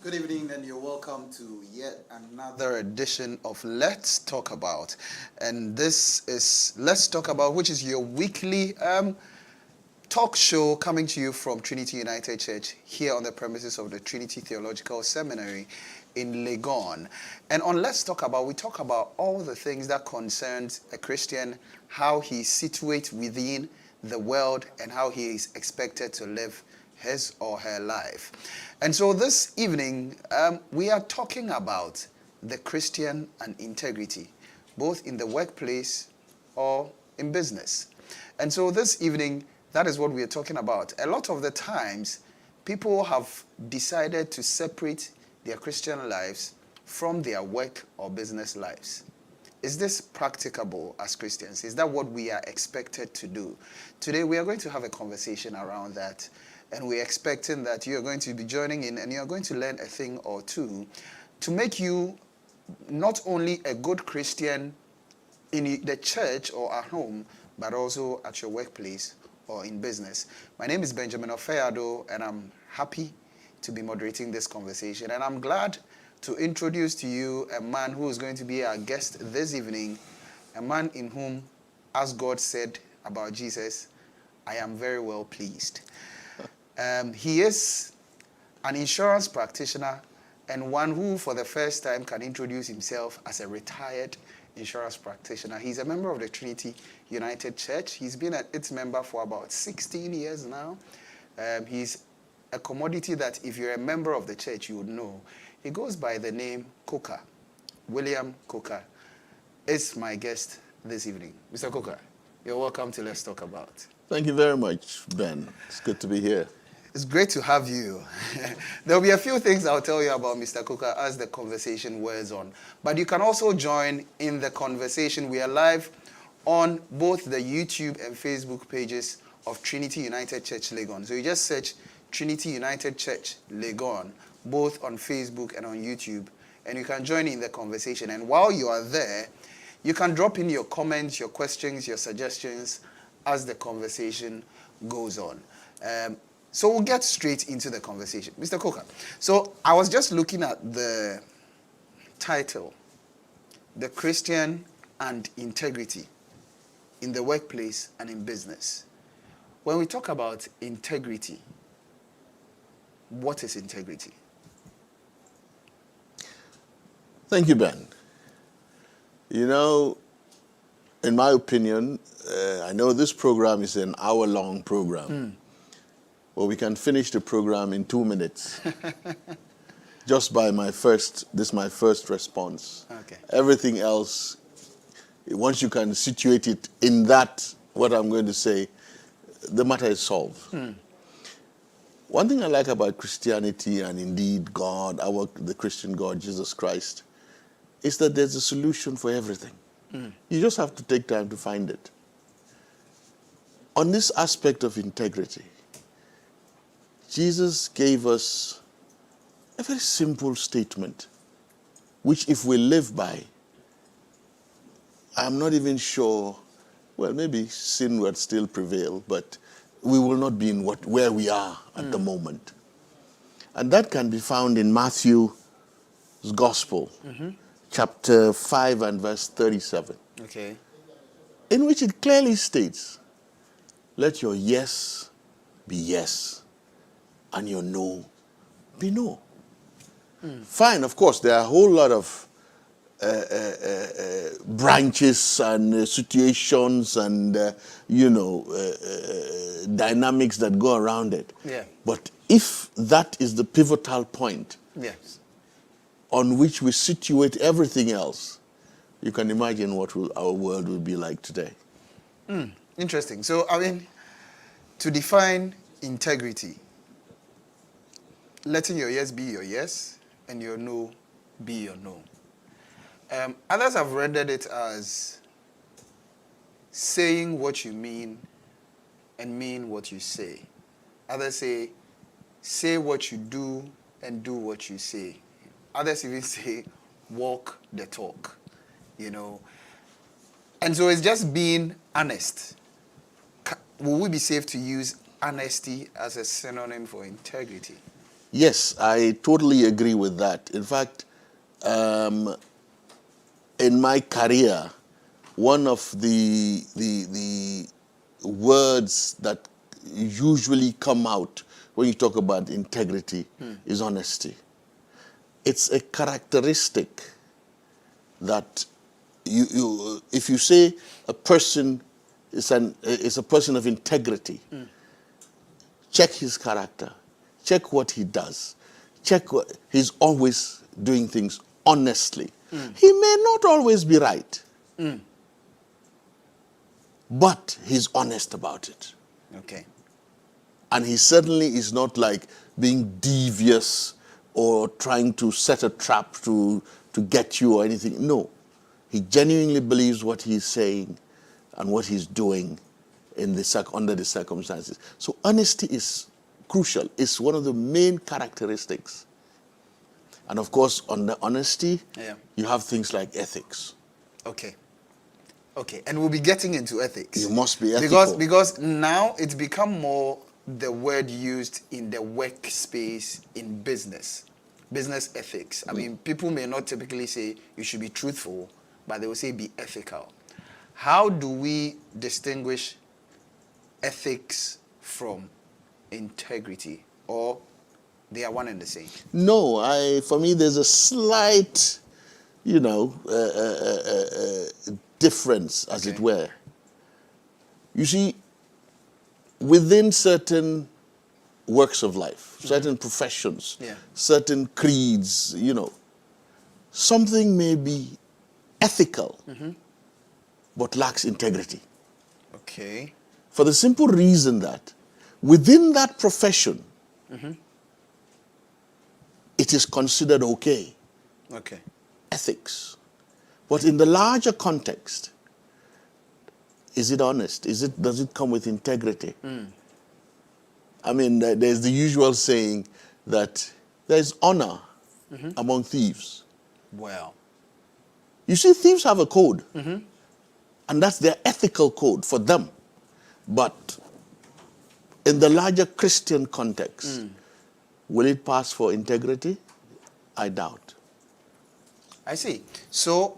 Good evening, and you're welcome to yet another edition of Let's Talk About. And this is Let's Talk About, which is your weekly talk show coming to you from Trinity United Church here on the premises of the Trinity Theological Seminary in Legon. And on Let's Talk About, we talk about all the things that concerns a Christian, how he situates within the world, and how he is expected to live his or her life. And so this evening, we are talking about the Christian and integrity, both in the workplace or in business. And so this evening, that is what we are talking about. A lot of the times, people have decided to separate their Christian lives from their work or business lives. Is this practicable as Christians? Is that what we are expected to do? Today, we are going to have a conversation around that. And we're expecting that you're going to be joining in and you're going to learn a thing or two to make you not only a good Christian in the church or at home, but also at your workplace or in business. My name is Benjamin Ofeado, and I'm happy to be moderating this conversation. And I'm glad to introduce to you a man who is going to be our guest this evening, a man in whom, as God said about Jesus, I am very well pleased. He is an insurance practitioner and one who for the first time can introduce himself as a retired insurance practitioner. He's a member of the Trinity United Church. He's been its member for about 16 years now. He's a commodity that if you're a member of the church, you would know. He goes by the name Coker. William Coker is my guest this evening. Mr. Coker, you're welcome to Let's Talk About. Thank you very much, Ben. It's good to be here. It's great to have you. There'll be a few things I'll tell you about Mr. Coker as the conversation wears on. But you can also join in the conversation. We are live on both the YouTube and Facebook pages of Trinity United Church Legon. So you just search Trinity United Church Legon, both on Facebook and on YouTube, and you can join in the conversation. And while you are there, you can drop in your comments, your questions, your suggestions as the conversation goes on. So we'll get straight into the conversation. Mr. Coker, so I was just looking at the title, The Christian and Integrity in the Workplace and in Business. When we talk about integrity, what is integrity? Thank you, Ben. You know, in my opinion, I know this program is an hour-long program. Well, we can finish the program in 2 minutes. Just by my first response. Okay. Everything else, once you can situate it in that, what I'm going to say, the matter is solved. One thing I like about Christianity and indeed God, the Christian God, Jesus Christ, is that there's a solution for everything. You just have to take time to find it. On this aspect of integrity, Jesus gave us a very simple statement, which if we live by, I'm not even sure, well, maybe sin would still prevail, but we will not be in where we are at the moment. And that can be found in Matthew's Gospel, chapter 5 and verse 37, Okay. in which it clearly states, let your yes be yes, and your no be no. Fine, of course, there are a whole lot of branches and situations and, dynamics that go around it. Yeah. But if that is the pivotal point Yes. on which we situate everything else, you can imagine what our world will be like today. Interesting. So, I mean, to define integrity, letting your yes be your yes and your no be your no. Others have rendered it as saying what you mean and mean what you say. Others say what you do and do what you say. Others even say, walk the talk, And so it's just being honest. Will we be safe to use honesty as a synonym for integrity? Yes, I totally agree with that. In fact, in my career, one of the words that usually come out when you talk about integrity is honesty. It's a characteristic that if you say a person is a person of integrity, check his character, check what he does, he's always doing things honestly. He may not always be right, but he's honest about it. Okay. And he certainly is not like being devious or trying to set a trap to get you or anything. No. He genuinely believes what he's saying and what he's doing under the circumstances. So honesty is crucial. It's one of the main characteristics. And of course, under honesty, you have things like ethics. Okay. Okay, and we'll be getting into ethics. You must be ethical. Because now it's become more the word used in the workspace in business ethics. I mean, people may not typically say you should be truthful, but they will say be ethical. How do we distinguish ethics from integrity, or they are one and the same? No, for me there's a slight, difference, as it were. You see, within certain works of life, certain professions, certain creeds, something may be ethical, but lacks integrity. Okay. For the simple reason that within that profession, it is considered okay. Okay. Ethics. But in the larger context, is it honest? Does it come with integrity? I mean, there's the usual saying that there's honor among thieves. Well. You see, thieves have a code. And that's their ethical code for them. But in the larger Christian context, will it pass for integrity? I doubt. I see. So,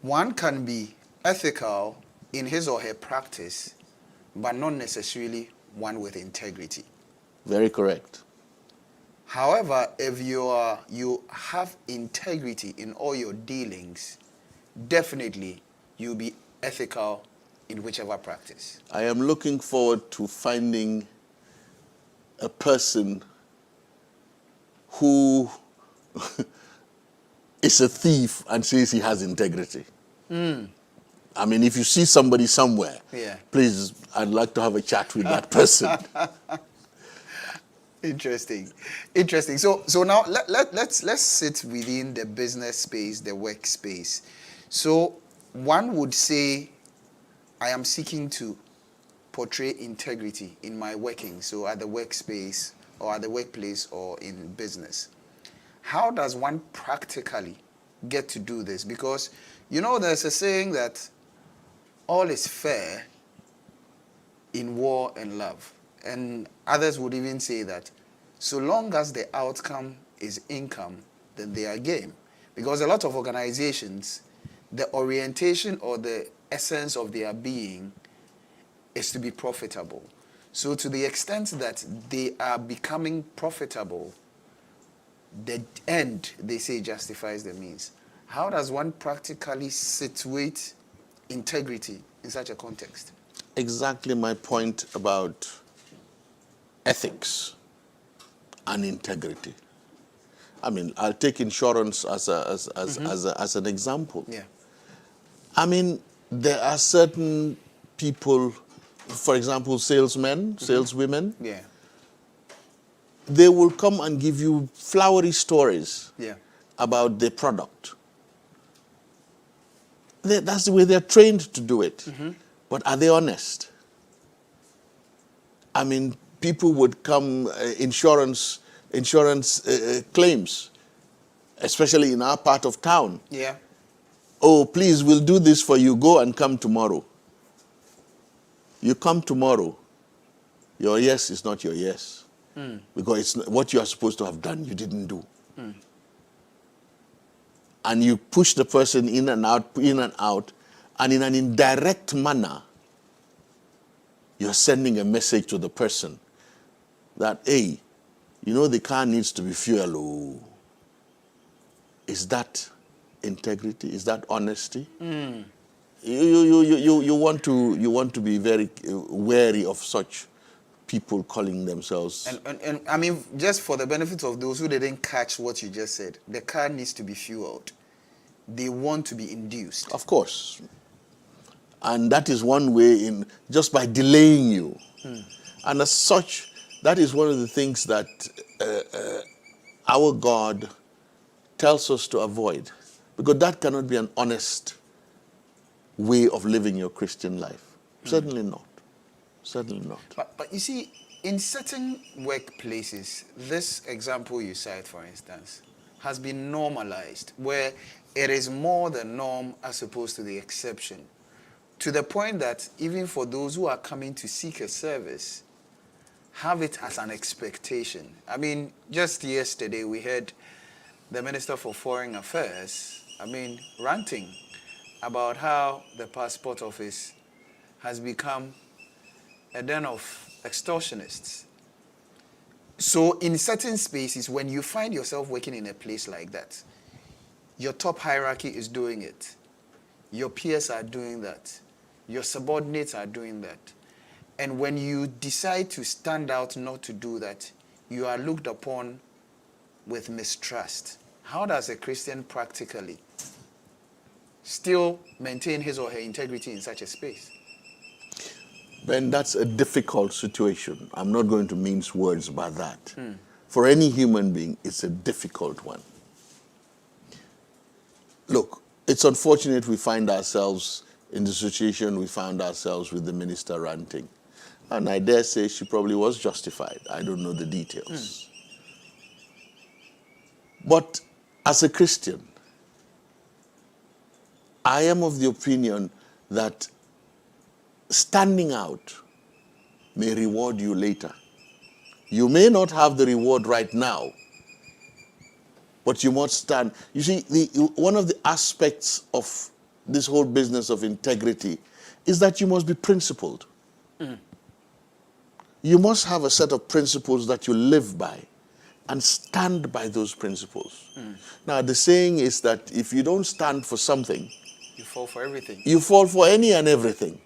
one can be ethical in his or her practice, but not necessarily one with integrity. Very correct. However, if you have integrity in all your dealings, definitely you'll be ethical in whichever practice. I am looking forward to finding a person who is a thief and says he has integrity. I mean, if you see somebody somewhere, please, I'd like to have a chat with that person. Interesting. So now let's sit within the business space, the workspace. So one would say, I am seeking to portray integrity in my working, so at the workspace or at the workplace or in business. How does one practically get to do this? Because, there's a saying that all is fair in war and love. And others would even say that so long as the outcome is income, then they are game. Because a lot of organizations, the orientation or the essence of their being is to be profitable. So to the extent that they are becoming profitable, the end, they say, justifies the means. How does one practically situate integrity in such a context? Exactly my point about ethics and integrity. I mean, I'll take insurance as an example. Yeah. I mean, there are certain people, for example, salesmen, saleswomen. Yeah. They will come and give you flowery stories about their product. That's the way they're trained to do it. But are they honest? I mean, people would come, insurance claims, especially in our part of town. Yeah. Oh, please, we'll do this for you. Go and come tomorrow. You come tomorrow. Your yes is not your yes. because it's what you are supposed to have done, you didn't do. And you push the person in and out, and in an indirect manner, you're sending a message to the person that, hey, you know the car needs to be fuel. Oh. Is that integrity? Is that honesty? You want to be very wary of such people calling themselves. And I mean, just for the benefit of those who didn't catch what you just said, the car needs to be fueled. They want to be induced. Of course. And that is one way in just by delaying you. And as such, that is one of the things that our God tells us to avoid. Because that cannot be an honest way of living your Christian life. Certainly not. Certainly not. But you see, in certain workplaces, this example you cite, for instance, has been normalized, where it is more the norm as opposed to the exception. To the point that even for those who are coming to seek a service, have it as an expectation. I mean, just yesterday we heard the Minister for Foreign Affairs, ranting about how the passport office has become a den of extortionists. So in certain spaces, when you find yourself working in a place like that, your top hierarchy is doing it. Your peers are doing that. Your subordinates are doing that. And when you decide to stand out not to do that, you are looked upon with mistrust. How does a Christian practically still maintain his or her integrity in such a space? Ben, that's a difficult situation. I'm not going to mince words about that. For any human being, it's a difficult one. Look, it's unfortunate we find ourselves in the situation we found ourselves with the minister ranting. And I dare say she probably was justified. I don't know the details. But as a Christian, I am of the opinion that standing out may reward you later. You may not have the reward right now, but you must stand. You see, one of the aspects of this whole business of integrity is that you must be principled. You must have a set of principles that you live by and stand by those principles. Now, the saying is that if you don't stand for something, you fall for everything. You fall for any and everything.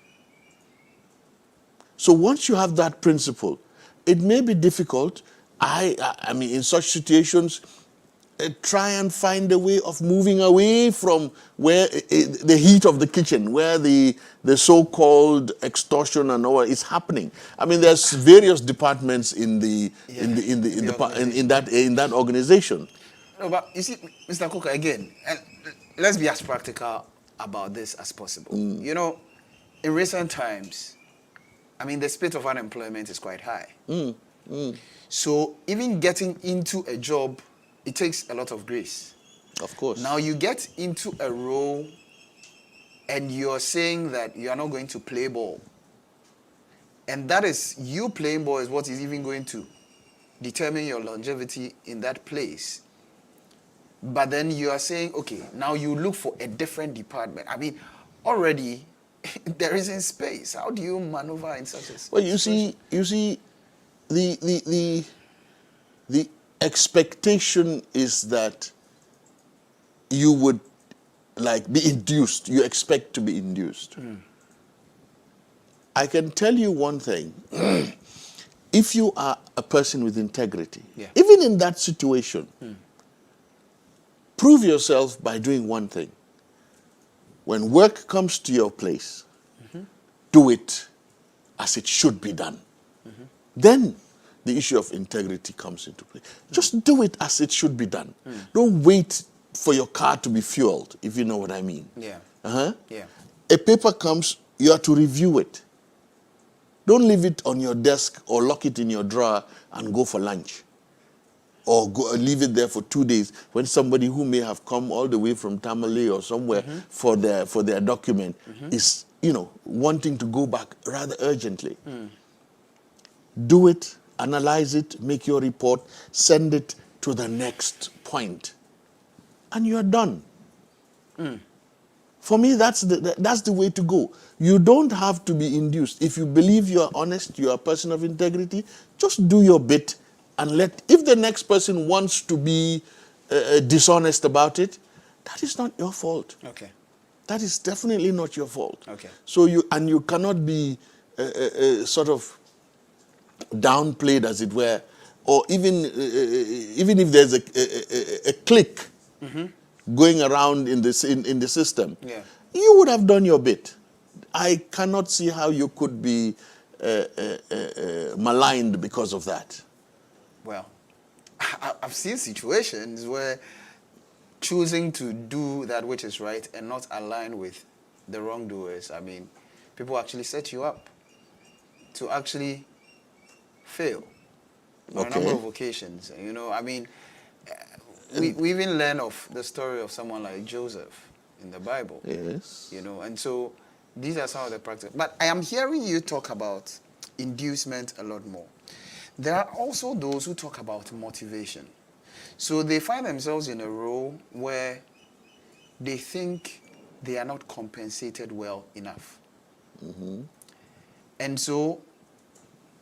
So once you have that principle, it may be difficult. I mean, in such situations, try and find a way of moving away from where the heat of the kitchen, where the so-called extortion and all is happening. I mean, there's various departments in that organization. No, but you see, Mr. Coker, again, and let's be as practical about this as possible. You know, in recent times, I mean, the rate of unemployment is quite high. So even getting into a job, it takes a lot of grace. Of course. Now you get into a role and you're saying that you are not going to play ball. And that is, you playing ball is what is even going to determine your longevity in that place. But then you are saying, okay, now you look for a different department. I mean, already there isn't space. How do you maneuver in such a situation? Well, you see, the expectation is that you would be induced. You expect to be induced. I can tell you one thing. If you are a person with integrity, even in that situation, prove yourself by doing one thing. When work comes to your place, do it as it should be done. Then the issue of integrity comes into play. Just do it as it should be done. Don't wait for your car to be fueled, if you know what I mean. A paper comes, you have to review it. Don't leave it on your desk or lock it in your drawer and go for lunch. Or leave it there for 2 days when somebody who may have come all the way from Tamale or somewhere for their document is, wanting to go back rather urgently. Do it analyze it, make your report, send it to the next point, and you're done. For me, that's the way to go. You don't have to be induced. If you believe you are honest, you are a person of integrity, just do your bit and if the next person wants to be dishonest about it, that is not your fault. Okay. That is definitely not your fault. Okay. So you cannot be sort of downplayed, as it were, or even if there's a clique going around in the system, Yeah. you would have done your bit. I cannot see how you could be maligned because of that. Well, I've seen situations where choosing to do that which is right and not align with the wrongdoers, I mean, people actually set you up to actually fail on a number of occasions. You know, I mean, we even learn of the story of someone like Joseph in the Bible. Yes. You know, and so these are some of the practices. But I am hearing you talk about inducement a lot more. There are also those who talk about motivation. So they find themselves in a role where they think they are not compensated well enough. And so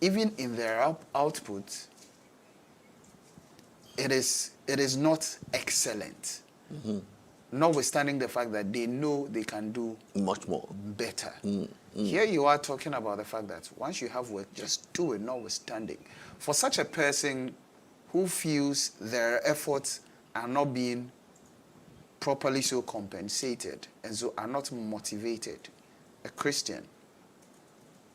even in their output, it is not excellent. Notwithstanding the fact that they know they can do much more better. Here you are talking about the fact that once you have work, just do it, notwithstanding. For such a person who feels their efforts are not being properly so compensated and so are not motivated, a Christian,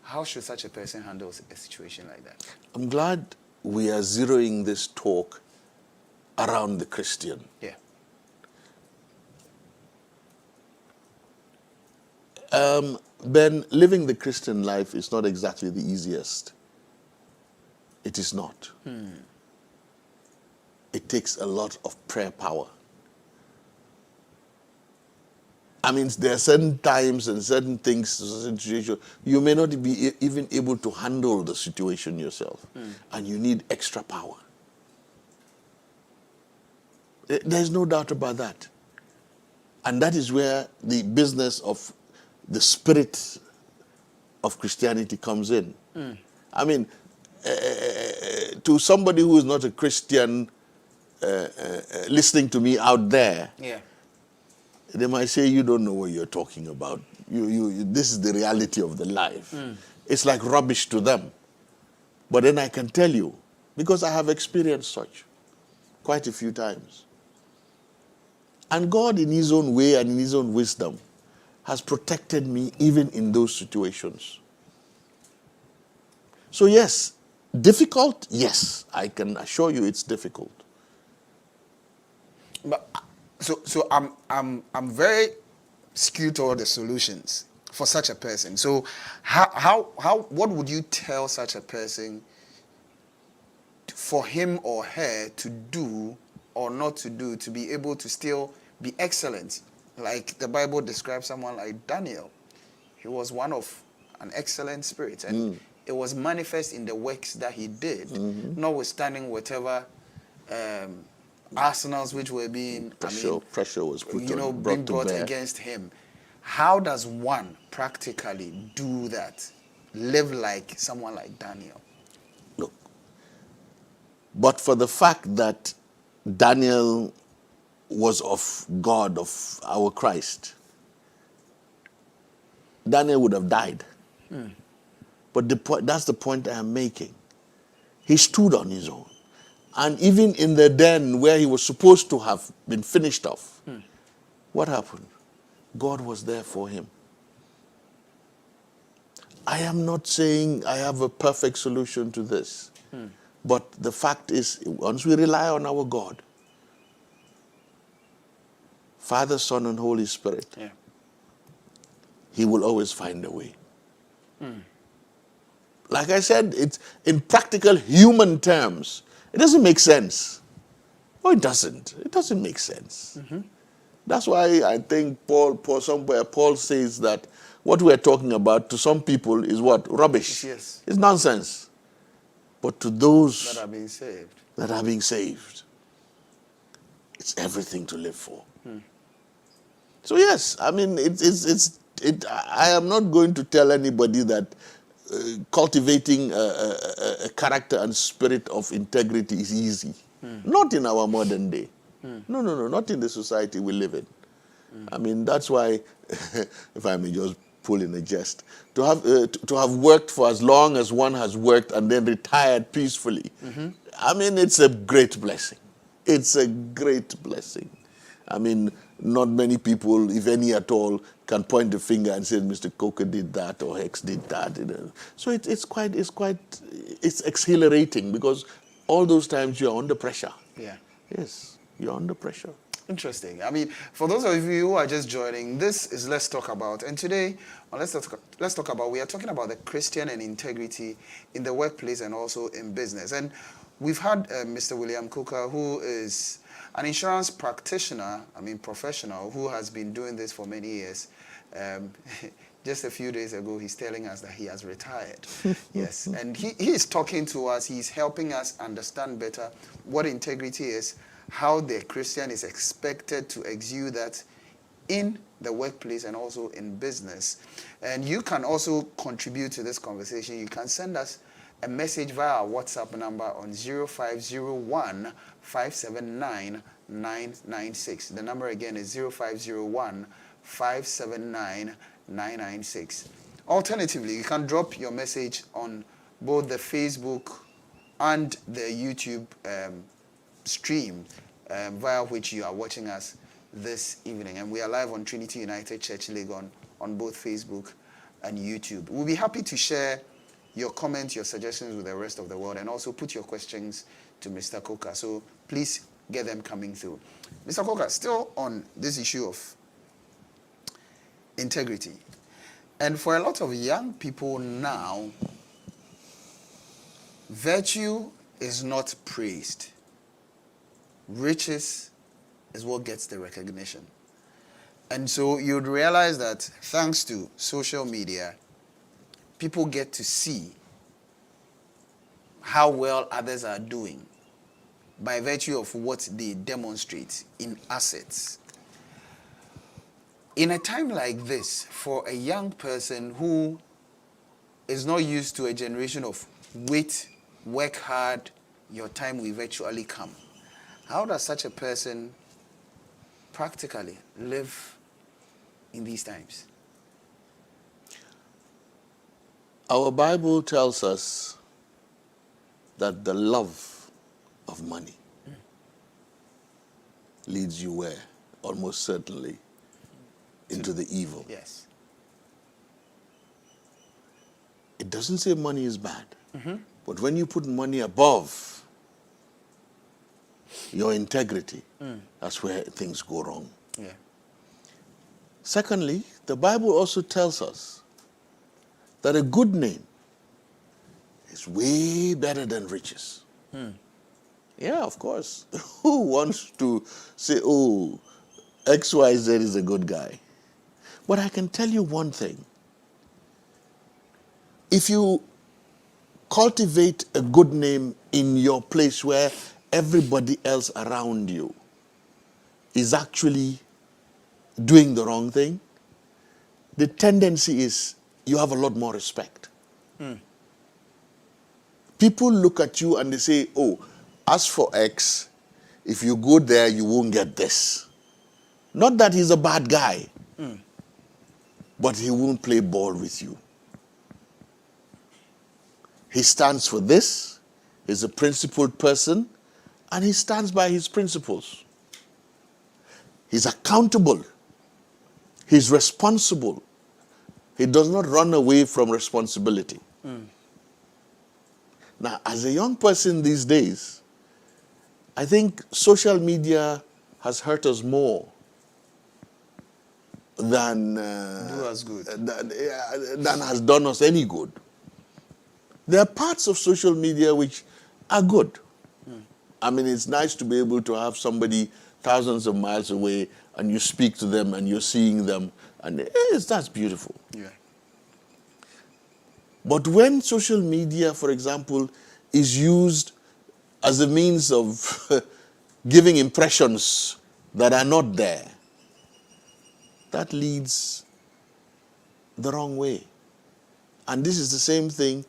how should such a person handle a situation like that? I'm glad we are zeroing this talk around the Christian. Yeah. Ben, living the Christian life is not exactly the easiest. It is not. It takes a lot of prayer power. I mean, there are certain times and certain things, certain situations, you may not be even able to handle the situation yourself. And you need extra power. There's no doubt about that. And that is where the business of the spirit of Christianity comes in. I mean, to somebody who is not a Christian listening to me out there, they might say, you don't know what you're talking about. This is the reality of the life. It's like rubbish to them. But then I can tell you, because I have experienced such quite a few times. And God, in His own way and in His own wisdom, has protected me even in those situations. So yes, difficult? Yes, I can assure you it's difficult. But so I'm very skewed toward the solutions for such a person. So what would you tell such a person for him or her to do or not to do to be able to still be excellent? Like the Bible describes someone like Daniel. He was one of an excellent spirit, and it was manifest in the works that he did, notwithstanding whatever arsenals which were being pressure was put being brought against him. How does one practically do that? Live like someone like Daniel? Look, but for the fact that Daniel was of God, of our Christ, Daniel would have died. But that's the point I am making. He stood on his own. And even in the den where he was supposed to have been finished off, what happened? God was there for him. I am not saying I have a perfect solution to this. But the fact is, once we rely on our God, Father, Son, and Holy Spirit, He will always find a way. Like I said, it's in practical human terms, it doesn't make sense. Oh, it doesn't. It doesn't make sense. That's why I think Paul says that what we're talking about to some people is what? Rubbish. Yes. It's nonsense. but to those that are being saved. that are being saved. It's everything to live for. So yes, I mean, I am not going to tell anybody that cultivating a character and spirit of integrity is easy. Not in our modern day. No, not in the society we live in. I mean, that's why, if I may just pull in a jest, to have worked for as long as one has worked and then retired peacefully, I mean, it's a great blessing. It's a great blessing. I mean, not many people, if any at all, can point the finger and say Mr. Coker did that or X did that. You know. So it's exhilarating because all those times you're under pressure. Yeah. Yes, you're under pressure. Interesting. I mean, for those of you who are just joining, this is Let's Talk About. And today, on Let's Talk About, we are talking about the Christian and integrity in the workplace and also in business. And we've had Mr. William Coker, who is an insurance practitioner, professional, who has been doing this for many years. Just a few days ago, he's telling us that he has retired. Yes, and he is talking to us. He's helping us understand better what integrity is, how the Christian is expected to exude that in the workplace and also in business. And you can also contribute to this conversation. You can send us a message via our WhatsApp number on 0501 579 996. The number again is 0501 579 996. Alternatively, you can drop your message on both the Facebook and the YouTube stream via which you are watching us this evening. And we are live on Trinity United Church Legon on both Facebook and YouTube. We'll be happy to share your comments, your suggestions with the rest of the world, and also put your questions to Mr. Coker. So please get them coming through. Mr. Coker, still on this issue of integrity. And for a lot of young people now, virtue is not praised. Riches is what gets the recognition. And so you'd realize that thanks to social media, people get to see how well others are doing by virtue of what they demonstrate in assets. In a time like this, for a young person who is not used to a generation of wait, work hard, your time will eventually come, how does such a person practically live in these times? Our Bible tells us that the love of money leads you where? Almost certainly into the evil. Yes. It doesn't say money is bad. But when you put money above your integrity, that's where things go wrong. Yeah. Secondly, the Bible also tells us that a good name is way better than riches. Yeah, of course. Who wants to say, oh, XYZ is a good guy? But I can tell you one thing. If you cultivate a good name in your place where everybody else around you is actually doing the wrong thing, the tendency is you have a lot more respect. People look at you and they say, oh, as for X, if you go there, you won't get this. Not that he's a bad guy, but he won't play ball with you. He stands for this, he's a principled person, and he stands by his principles. He's accountable. He's responsible. He does not run away from responsibility. Now, as a young person these days, I think social media has hurt us more than Do us good. than has done us any good. There are parts of social media which are good. I mean, it's nice to be able to have somebody thousands of miles away and you speak to them and you're seeing them, and that's beautiful. Yeah. But when social media, for example, is used as a means of giving impressions that are not there, that leads the wrong way. And this is the same thing,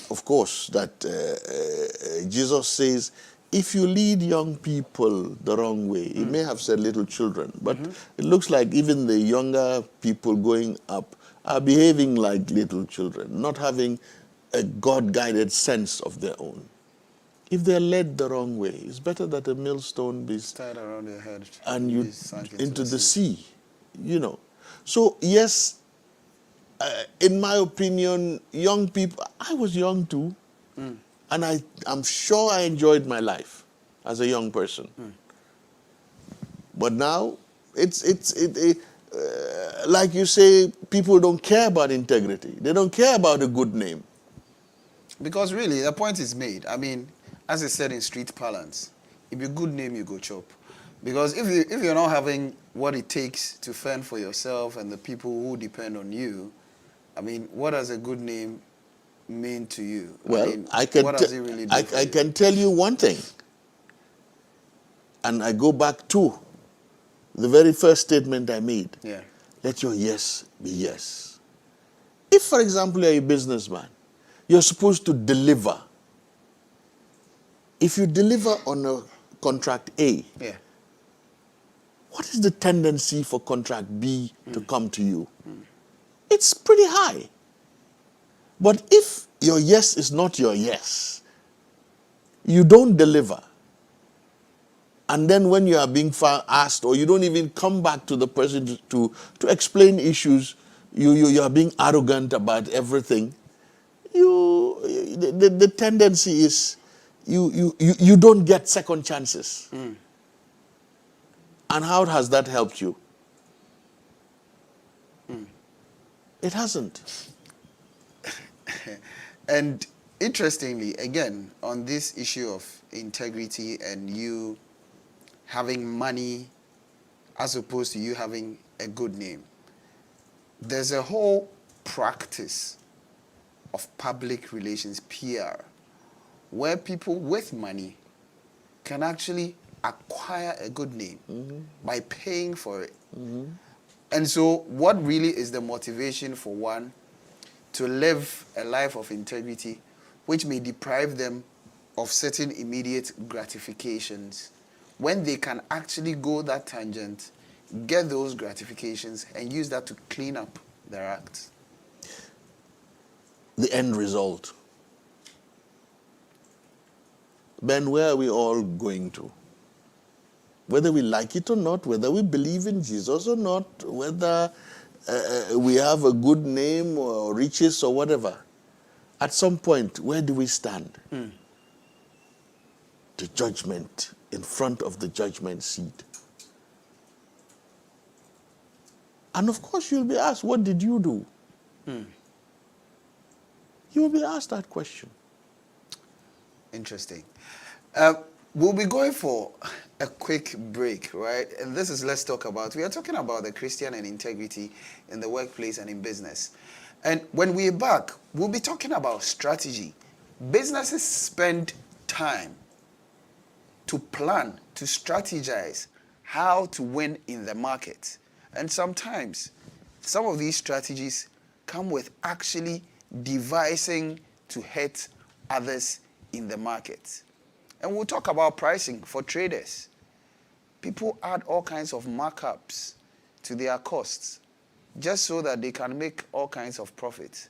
of course, that Jesus says, if you lead young people the wrong way, he may have said little children, but it looks like even the younger people going up are behaving like little children, not having a God-guided sense of their own. If they're led the wrong way, it's better that a millstone be tied around your head and you into the sea, you know. So yes, in my opinion, young people, I was young too, and I'm sure I enjoyed my life as a young person. But now, like you say, people don't care about integrity. They don't care about a good name. Because really, the point is made. I mean, as I said in street parlance, if you're good name, you go chop. Because if you're not having what it takes to fend for yourself and the people who depend on you, I mean, what does a good name mean to you? Well, I mean, what does it really do I can tell you one thing. And I go back to the very first statement I made. Yeah. Let your yes be yes. If, for example, you're a businessman, you're supposed to deliver. If you deliver on a contract A, Yeah. what is the tendency for contract B to come to you? It's pretty high. But if your yes is not your yes, you don't deliver. And then when you are being asked, or you don't even come back to the person to explain issues, you are being arrogant about everything. The tendency is you don't get second chances. And how has that helped you? It hasn't. And interestingly, again, on this issue of integrity and you having money as opposed to you having a good name, there's a whole practice of public relations, PR, where people with money can actually acquire a good name by paying for it. And so what really is the motivation for one to live a life of integrity, which may deprive them of certain immediate gratifications, when they can actually go that tangent, get those gratifications, and use that to clean up their acts? The end result. Ben, where are we all going to? Whether we like it or not, whether we believe in Jesus or not, whether we have a good name or riches or whatever, at some point, where do we stand? The judgment, in front of the judgment seat. And of course, you'll be asked, what did you do? You will be asked that question. Interesting. We'll be going for a quick break, right? And this is Let's Talk About. We are talking about the Christian and integrity in the workplace and in business. And when we're back, we'll be talking about strategy. Businesses spend time to plan, to strategize how to win in the market. And sometimes, some of these strategies come with actually devising to hurt others in the market. And we'll talk about pricing for traders. People add all kinds of markups to their costs just so that they can make all kinds of profit.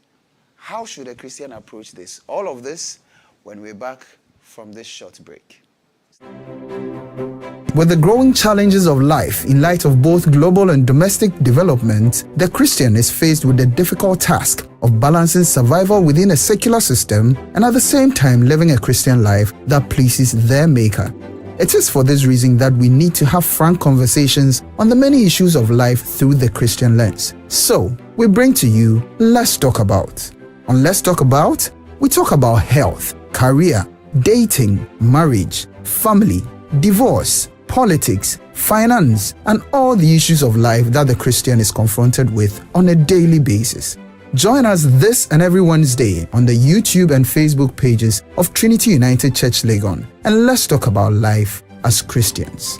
How should a Christian approach this? All of this when we're back from this short break. With the growing challenges of life in light of both global and domestic development, the Christian is faced with the difficult task of balancing survival within a secular system and at the same time living a Christian life that pleases their Maker. It is for this reason that we need to have frank conversations on the many issues of life through the Christian lens. So, we bring to you Let's Talk About. On Let's Talk About, we talk about health, career, dating, marriage, family, divorce, politics, finance, and all the issues of life that the Christian is confronted with on a daily basis. Join us this and every Wednesday on the YouTube and Facebook pages of Trinity United Church Legon, and let's talk about life as Christians.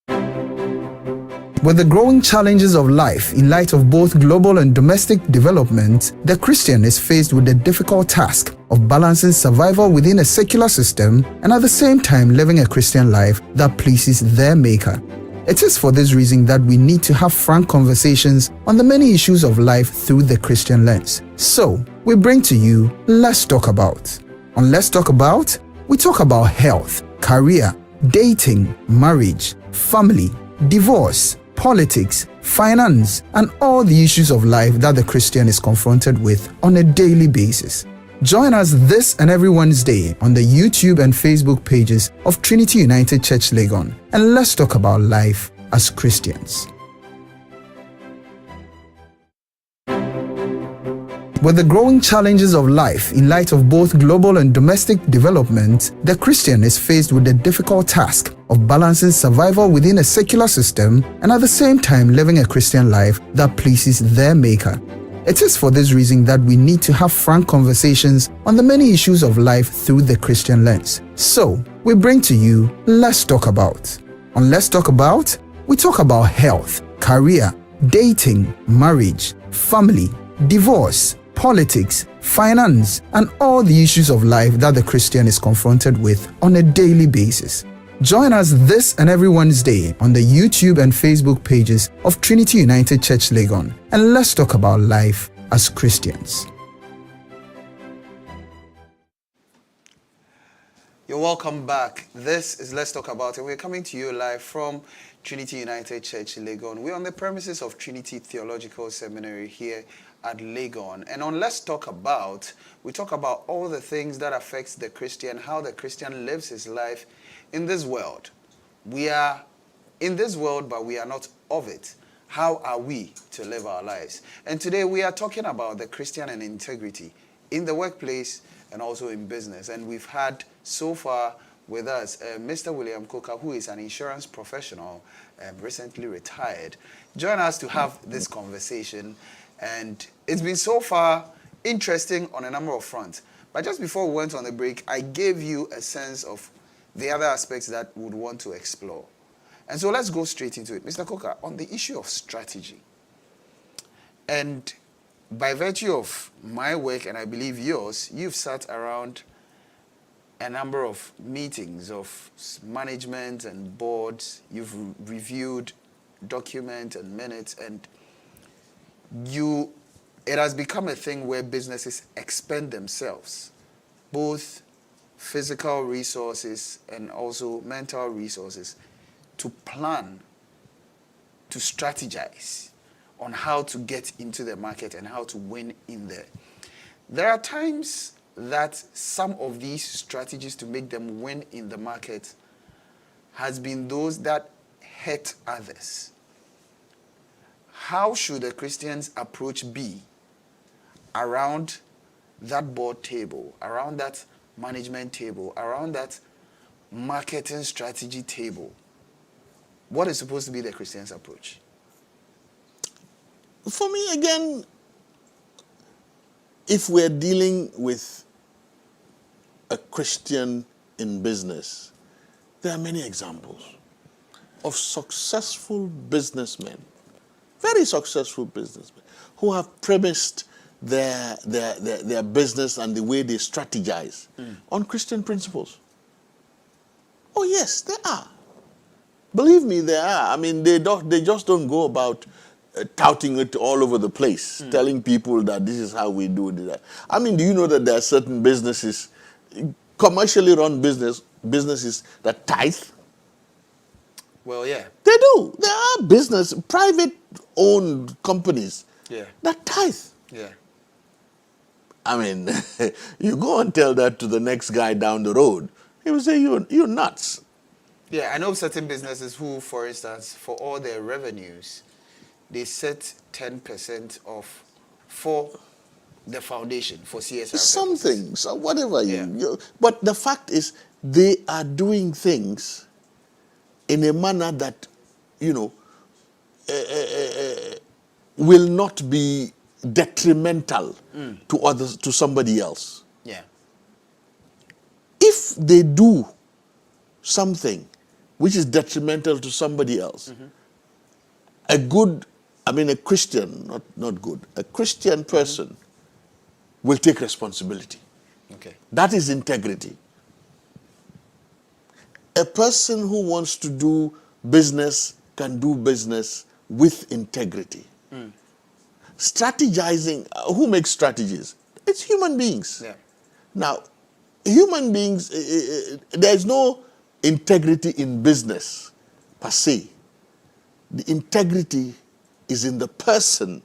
With the growing challenges of life in light of both global and domestic development, the Christian is faced with the difficult task of balancing survival within a secular system and at the same time living a Christian life that pleases their Maker. It is for this reason that we need to have frank conversations on the many issues of life through the Christian lens. So, we bring to you Let's Talk About. On Let's Talk About, we talk about health, career, dating, marriage, family, divorce, politics, finance, and all the issues of life that the Christian is confronted with on a daily basis. Join us this and every Wednesday on the YouTube and Facebook pages of Trinity United Church Legon, and let's talk about life as Christians. With the growing challenges of life in light of both global and domestic development, the Christian is faced with the difficult task of balancing survival within a secular system and at the same time living a Christian life that pleases their Maker. It is for this reason that we need to have frank conversations on the many issues of life through the Christian lens. So, we bring to you Let's Talk About. On Let's Talk About, we talk about health, career, dating, marriage, family, divorce, politics, finance, and all the issues of life that the Christian is confronted with on a daily basis. Join us this and every Wednesday on the YouTube and Facebook pages of Trinity United Church Legon, and let's talk about life as Christians. You're welcome back. This is Let's Talk About It. We're coming to you live from Trinity United Church Legon. We're on the premises of Trinity Theological Seminary here at Legon. And on Let's Talk About, we talk about all the things that affects the Christian, how the Christian lives his life in this world. We are in this world, but we are not of it. How are we to live our lives? And today we are talking about the Christian and integrity in the workplace and also in business. And we've had so far with us Mr. William Coker, who is an insurance professional, recently retired. Join us to have this conversation. And it's been so far interesting on a number of fronts. But just before we went on the break, I gave you a sense of the other aspects that we would want to explore. And so let's go straight into it. Mr. Coker, on the issue of strategy, and by virtue of my work, and I believe yours, you've sat around a number of meetings of management and boards. You've reviewed documents and minutes, and it has become a thing where businesses expend themselves, both physical resources and also mental resources, to plan, to strategize on how to get into the market and how to win in there. There are times that some of these strategies to make them win in the market has been those that hurt others. How should a Christian's approach be around that board table, around that management table, around that marketing strategy table? What is supposed to be the Christian's approach? For me, again, if we're dealing with a Christian in business, there are many examples of successful businessmen, very successful businessmen, who have premised their business and the way they strategize on Christian principles. Oh yes, there are. Believe me, there are. I mean, they just don't go about touting it all over the place, telling people that this is how we do it. I mean, do you know that there are certain businesses, commercially run businesses that tithe? Well, yeah. They do. There are private-owned companies that tithe. Yeah. I mean, you go and tell that to the next guy down the road, he will say, you're nuts. Yeah, I know certain businesses who, for instance, for all their revenues, they set 10% off for the foundation, for CSR Something, so whatever. Yeah. But the fact is, they are doing things in a manner that, will not be detrimental to others, to somebody else. Yeah. If they do something which is detrimental to somebody else, a Christian, not good, a Christian person will take responsibility. Okay. That is integrity. A person who wants to do business can do business with integrity. Strategizing, who makes strategies? It's human beings. Yeah. Now, human beings, there is no integrity in business per se. The integrity is in the person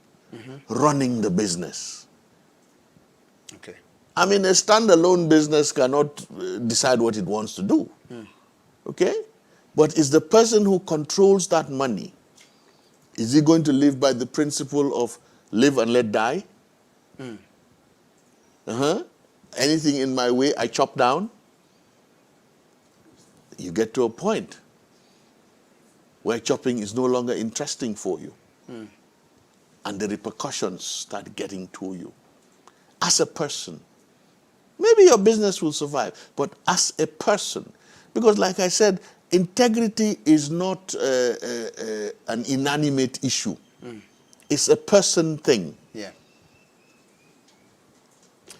running the business. Okay. I mean, a standalone business cannot decide what it wants to do. Okay? But it's the person who controls that money. Is he going to live by the principle of live and let die? Anything in my way, I chop down? You get to a point where chopping is no longer interesting for you. And the repercussions start getting to you. As a person, maybe your business will survive, but as a person, because like I said, integrity is not an inanimate issue. It's a person thing. Yeah.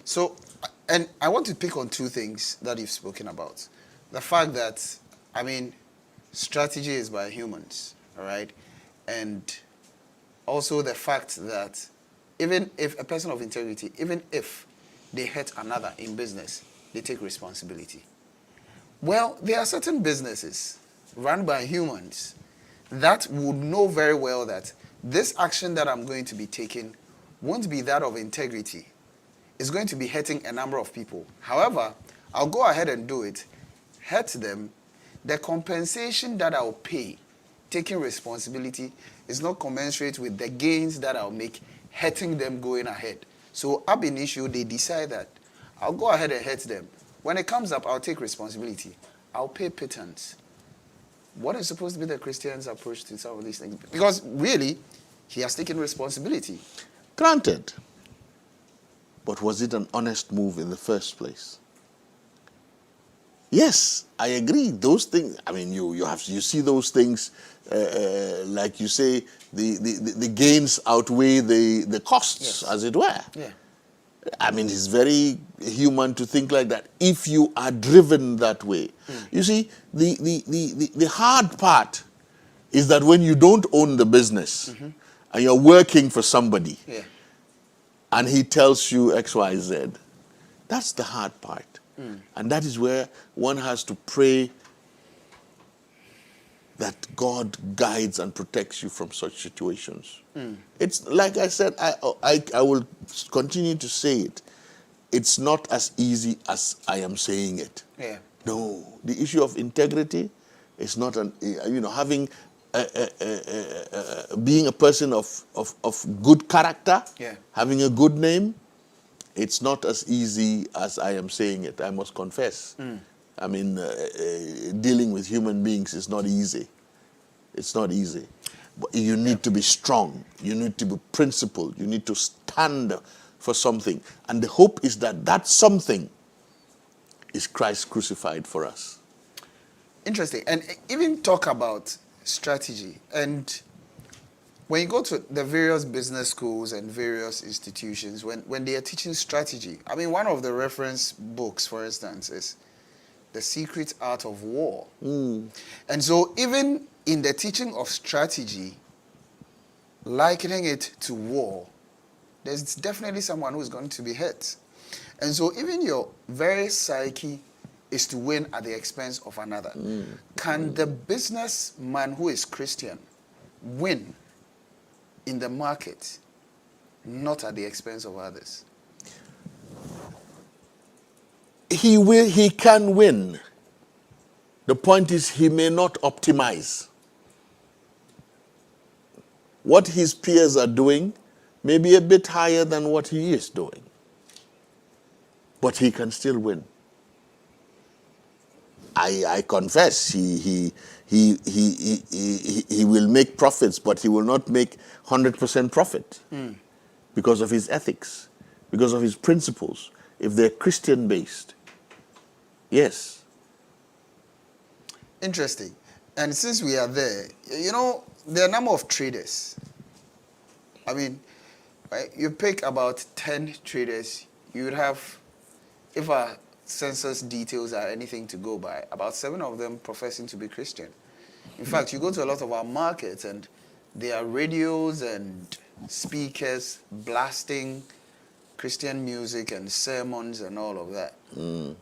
So, and I want to pick on two things that you've spoken about. The fact that, I mean, strategy is by humans, all right? And also the fact that even if a person of integrity, even if they hurt another in business, they take responsibility. Well, there are certain businesses run by humans that would know very well that this action that I'm going to be taking won't be that of integrity. It's going to be hurting a number of people. However, I'll go ahead and do it, hurt them. The compensation that I'll pay, taking responsibility, is not commensurate with the gains that I'll make, hurting them going ahead. So ab initio, they decide that I'll go ahead and hurt them. When it comes up, I'll take responsibility. I'll pay pittance. What is supposed to be the Christian's approach to some of these things? Because really, he has taken responsibility. Granted. But was it an honest move in the first place? Yes, I agree. Those things, I mean, you see those things, like you say, the gains outweigh the costs, Yes. as it were. Yeah. I mean, it's very human to think like that if you are driven that way. You see, the hard part is that when you don't own the business and you're working for somebody, Yeah. and he tells you X, Y, Z, that's the hard part. And that is where one has to pray that God guides and protects you from such situations. It's like I said, I will continue to say it. It's not as easy as I am saying it. Yeah. No, the issue of integrity is not having being a person of good character, Yeah. having a good name. It's not as easy as I am saying it, I must confess. I mean, dealing with human beings is not easy. It's not easy. But you need to be strong. You need to be principled. You need to stand for something. And the hope is that that something is Christ crucified for us. Interesting. And even talk about strategy. And when you go to the various business schools and various institutions, when they are teaching strategy, I mean, one of the reference books, for instance, is The Secret Art of War. And so even in the teaching of strategy, likening it to war, there's definitely someone who is going to be hurt. And so even your very psyche is to win at the expense of another. Can the businessman who is Christian win in the market, not at the expense of others? He can win. The point is he may not optimize. What his peers are doing may be a bit higher than what he is doing. But he can still win. I confess, he He will make profits, but he will not make 100% profit because of his ethics, because of his principles. If they're Christian based, yes. Interesting. And since we are there, you know, there are a number of traders. I mean, right, you pick about 10 traders, you would have, if our census details are anything to go by, about 7 of them professing to be Christian. In fact, you go to a lot of our markets and there are radios and speakers blasting Christian music and sermons and all of that.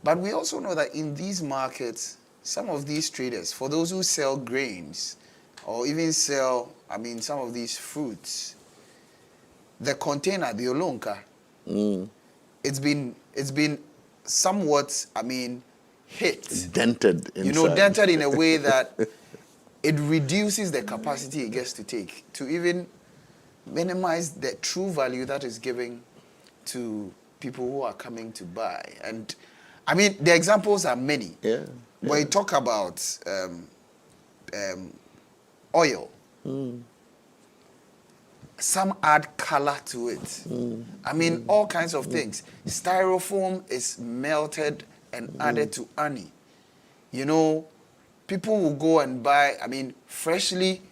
But we also know that in these markets, some of these traders, for those who sell grains or even sell, some of these fruits, the container, the olonka, it's been somewhat, hit. Dented inside. You know, dented in a way that it reduces the capacity it gets to take to even minimize the true value that is given to people who are coming to buy. And the examples are many. Yeah. When you talk about oil, some add color to it. All kinds of things. Styrofoam is melted and added to honey. You know, people will go and buy, freshly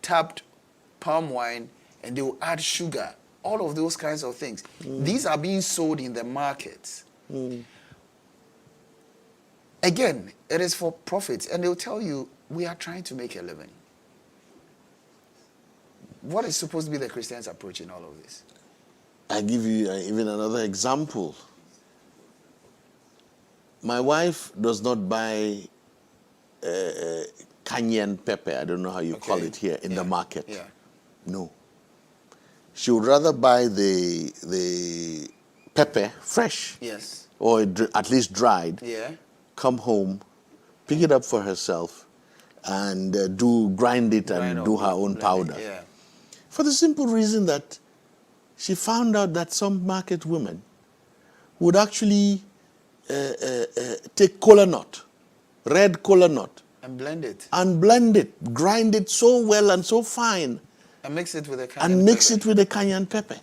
tapped palm wine, and they will add sugar. All of those kinds of things. These are being sold in the markets. Again, it is for profit, and they'll tell you, we are trying to make a living. What is supposed to be the Christian's approach in all of this? I give you even another example. My wife does not buy cayenne pepper, I don't know how you call it here, in the market. Yeah. No. She would rather buy the pepper fresh. Yes. Or at least dried. Yeah. Come home, pick it up for herself, and grind it and do her own powder. Yeah. For the simple reason that she found out that some market women would actually take kola nut, red kola nut, And blend it. and blend it, grind it so well and so fine, And mix it with a cayenne pepper.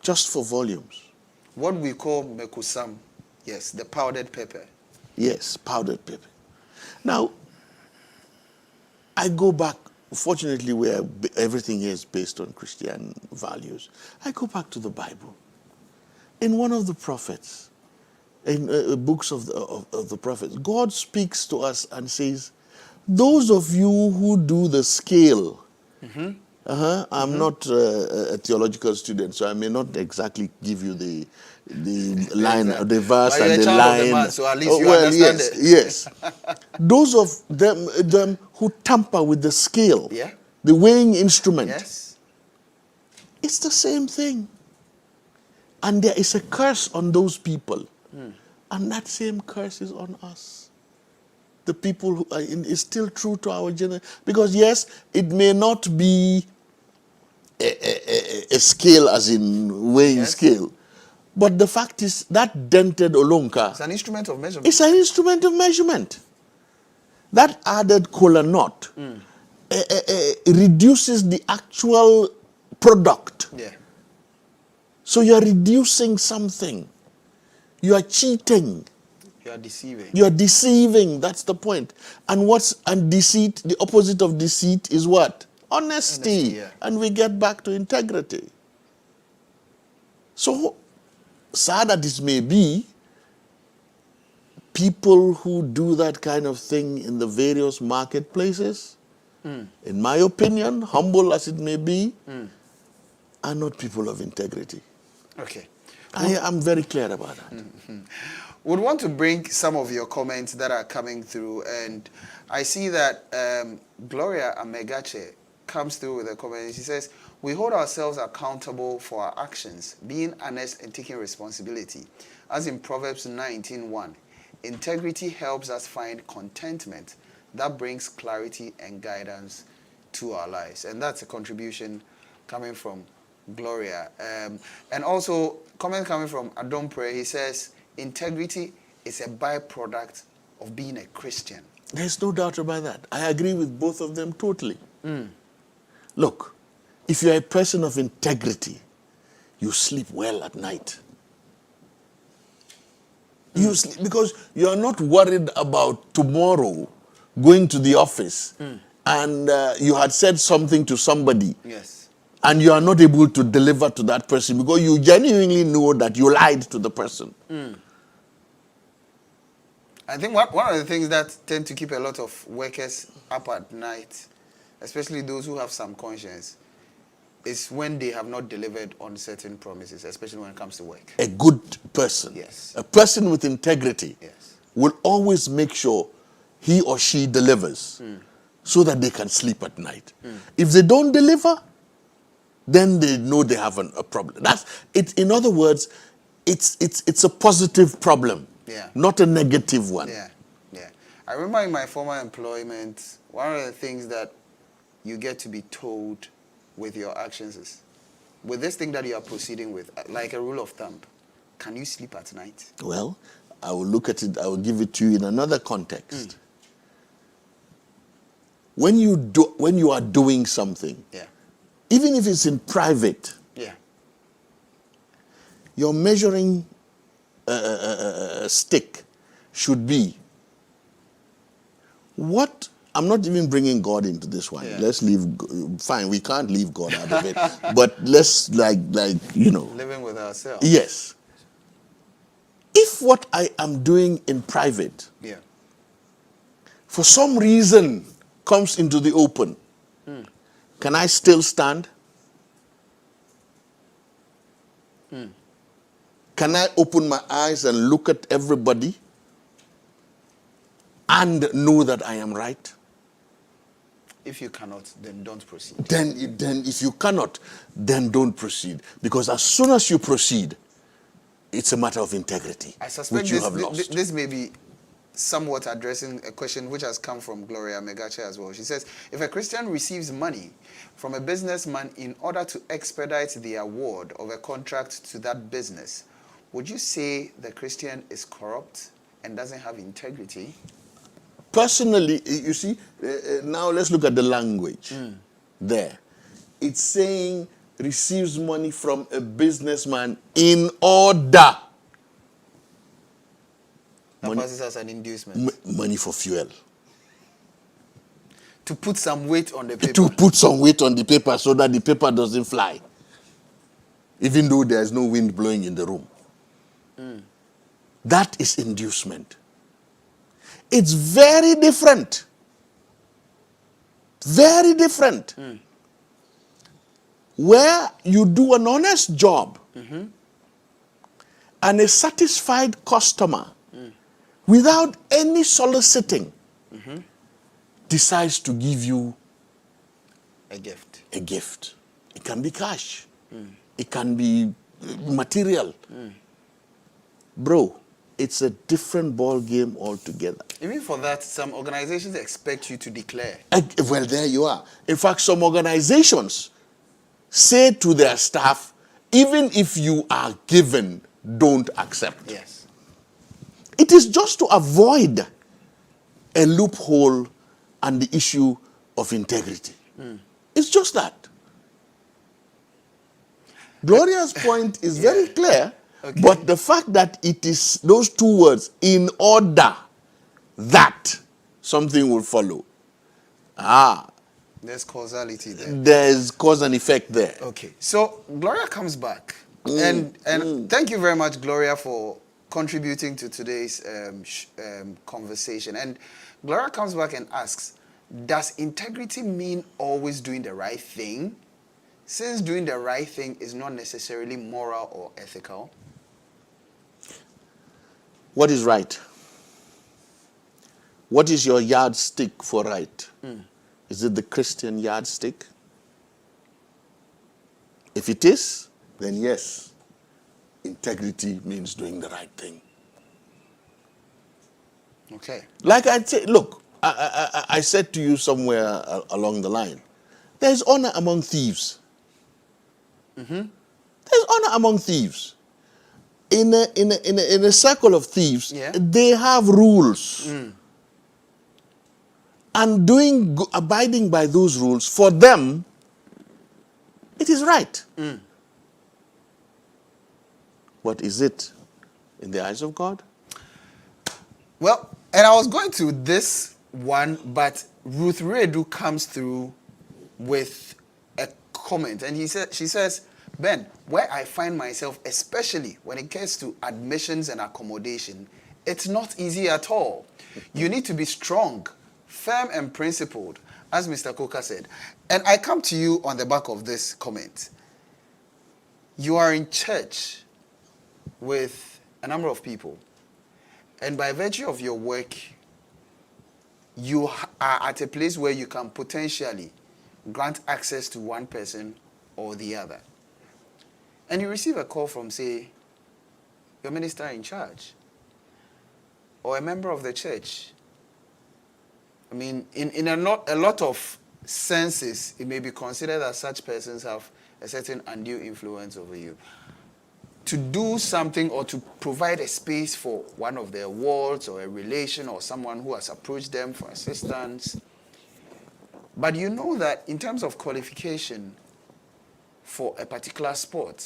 Just for volumes. What we call mekusam. Yes, the powdered pepper. Yes, powdered pepper. Now, I go back, fortunately, where everything here is based on Christian values. I go back to the Bible. In one of the prophets, in books of the prophets, God speaks to us and says, those of you who do the scale, I'm not a theological student, so I may not exactly give you the line, the verse But and the you're a child line. of the man, so at least you understand it. Yes. Those of them who tamper with the scale, Yeah. the weighing instrument, Yes. it's the same thing. And there is a curse on those people. And that same curse is on us. The people who are is still true to our generation. Because yes, it may not be a scale as in weighing scale. But the fact is that dented olonka, It's an instrument of measurement. it's an instrument of measurement. That added kola nut reduces the actual product. Yeah. So you are reducing something. You are cheating. You are deceiving. You are deceiving. That's the point. And deceit, the opposite of deceit is what? Honesty. Honesty, yeah. And we get back to integrity. So, sad that this may be, people who do that kind of thing in the various marketplaces, in my opinion, humble as it may be, are not people of integrity. Okay. I am very clear about that. Would want to bring some of your comments that are coming through, and I see that Gloria Amegache comes through with a comment. She says, we hold ourselves accountable for our actions, being honest and taking responsibility. As in Proverbs 19:1, integrity helps us find contentment that brings clarity and guidance to our lives. And that's a contribution coming from Gloria. And also, comment coming from Adom Prayer. He says, integrity is a byproduct of being a Christian? There's no doubt about that. I agree with both of them totally. Look, if you're a person of integrity, you sleep well at night. You sleep because you're not worried about tomorrow going to the office and you had said something to somebody. Yes. And you are not able to deliver to that person because you genuinely know that you lied to the person. I think one of the things that tend to keep a lot of workers up at night, especially those who have some conscience, is when they have not delivered on certain promises, especially when it comes to work. A good person, Yes. a person with integrity, Yes. will always make sure he or she delivers so that they can sleep at night. If they don't deliver, then they know they have a problem. That's it. In other words, it's a positive problem, not a negative one. Yeah. I remember in my former employment, one of the things that you get to be told with your actions is, with this thing that you are proceeding with, like a rule of thumb, can you sleep at night? Well, I will look at it, I will give it to you in another context. When you are doing something, even if it's in private, your measuring stick should be what. I'm not even bringing God into this one. Let's leave. Fine, we can't leave God out of it. But let's living with ourselves. Yes. If what I am doing in private, for some reason, comes into the open, can I still stand? Can I open my eyes and look at everybody and know that I am right? If you cannot, then don't proceed. Then if you cannot, then don't proceed. Because as soon as you proceed, it's a matter of integrity, I suspect which you have lost. This may be somewhat addressing a question which has come from Gloria Megache as well. She says, if a Christian receives money from a businessman in order to expedite the award of a contract to that business, would you say the Christian is corrupt and doesn't have integrity? Personally, you see, now let's look at the language there. It's saying receives money from a businessman in order. That passes as an inducement. Money for fuel. To put some weight on the paper. To put some weight on the paper so that the paper doesn't fly. Even though there's no wind blowing in the room. That is inducement. It's very different. Very different. Where you do an honest job and a satisfied customer without any soliciting decides to give you a gift. A gift. It can be cash. It can be material. Bro, it's a different ball game altogether. Even for that, some organizations expect you to declare. Well, there you are. In fact, some organizations say to their staff, even if you are given, don't accept. Yes. It is just to avoid a loophole and the issue of integrity. It's just that. Gloria's point is very clear. Okay. But the fact that it is those two words, in order that something will follow. There's causality there. There's cause and effect there. Okay. So Gloria comes back. And thank you very much, Gloria, for contributing to today's conversation. And Gloria comes back and asks, does integrity mean always doing the right thing? Since doing the right thing is not necessarily moral or ethical. What is right? What is your yardstick for right? Is it the Christian yardstick? If it is, then yes, integrity means doing the right thing. Okay. Like I said, look, I said to you somewhere along the line, there's honor among thieves. There's honor among thieves. in a circle of thieves, Yeah. they have rules. And abiding by those rules, for them, it is right. But is it in the eyes of God? Well, and I was going to this one, but Ruth Redu comes through with a comment, and she says, Ben, where I find myself, especially when it gets to admissions and accommodation, it's not easy at all. You need to be strong, firm, and principled, as Mr. Coker said. And I come to you on the back of this comment. You are in church with a number of people, and by virtue of your work, you are at a place where you can potentially grant access to one person or the other. And you receive a call from, say, your minister in charge or a member of the church. I mean, in a lot of senses, it may be considered that such persons have a certain undue influence over you. To do something or to provide a space for one of their wards or a relation or someone who has approached them for assistance. But you know that in terms of qualification for a particular sport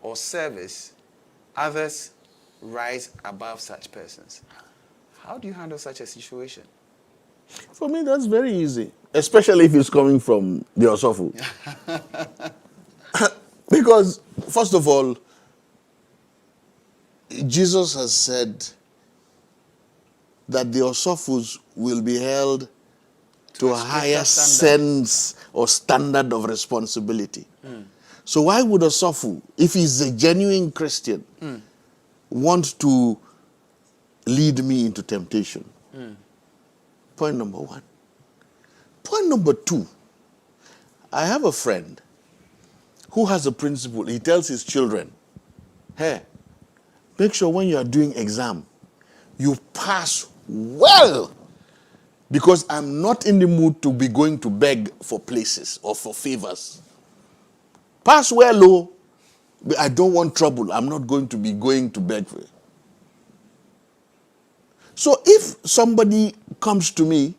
or service, others rise above such persons. How do you handle such a situation? For me, that's very easy, especially if it's coming from the Osofu. Because, first of all, Jesus has said that the Osofus will be held to a higher sense or standard of responsibility. So why would Osofu, if he's a genuine Christian, want to lead me into temptation? Point number one. Point number two, I have a friend who has a principle. He tells his children, hey, make sure when you are doing exam, you pass well. Because I'm not in the mood to be going to beg for places or for favors. Pass well, oh. I don't want trouble. I'm not going to be going to beg for it. So if somebody comes to me,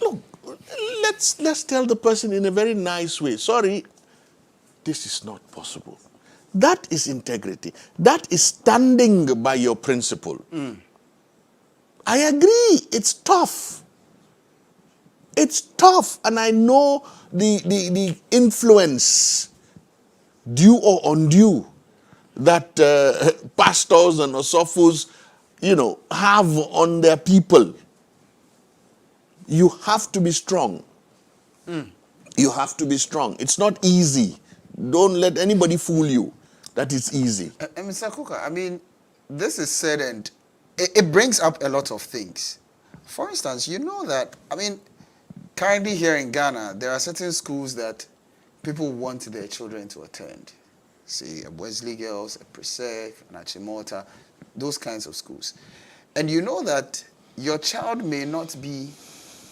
look, let's tell the person in a very nice way, sorry, this is not possible. That is integrity. That is standing by your principle. I agree, it's tough. It's tough, and I know the influence, due or undue, that pastors and osofus, have on their people. You have to be strong. You have to be strong. It's not easy. Don't let anybody fool you that it's easy. Mr. Coker, I mean, this is said and it brings up a lot of things. For instance, you know that, I mean, currently here in Ghana, there are certain schools that people want their children to attend. Say, a Wesley Girls, a Preserve, an Achimota, those kinds of schools. And you know that your child may not be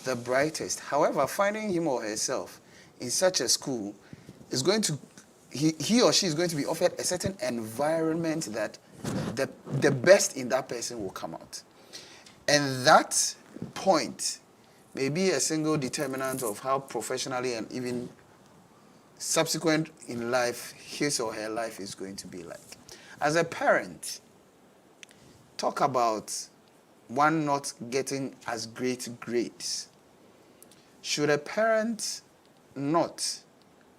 the brightest. However, finding him or herself in such a school is going to, he or she is going to be offered a certain environment that the best in that person will come out. And that point may be a single determinant of how professionally and even subsequent in life his or her life is going to be like. As a parent, talk about one not getting as great grades. Should a parent not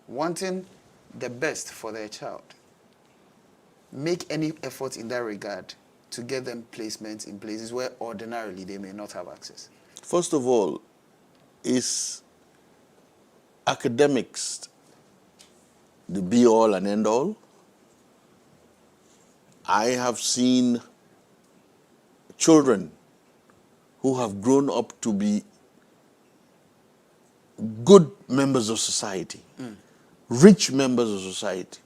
wanting the best for their child make any effort in that regard to get them placements in places where ordinarily they may not have access? First of all, is academics the be-all and end-all? I have seen children who have grown up to be good members of society, rich members of society,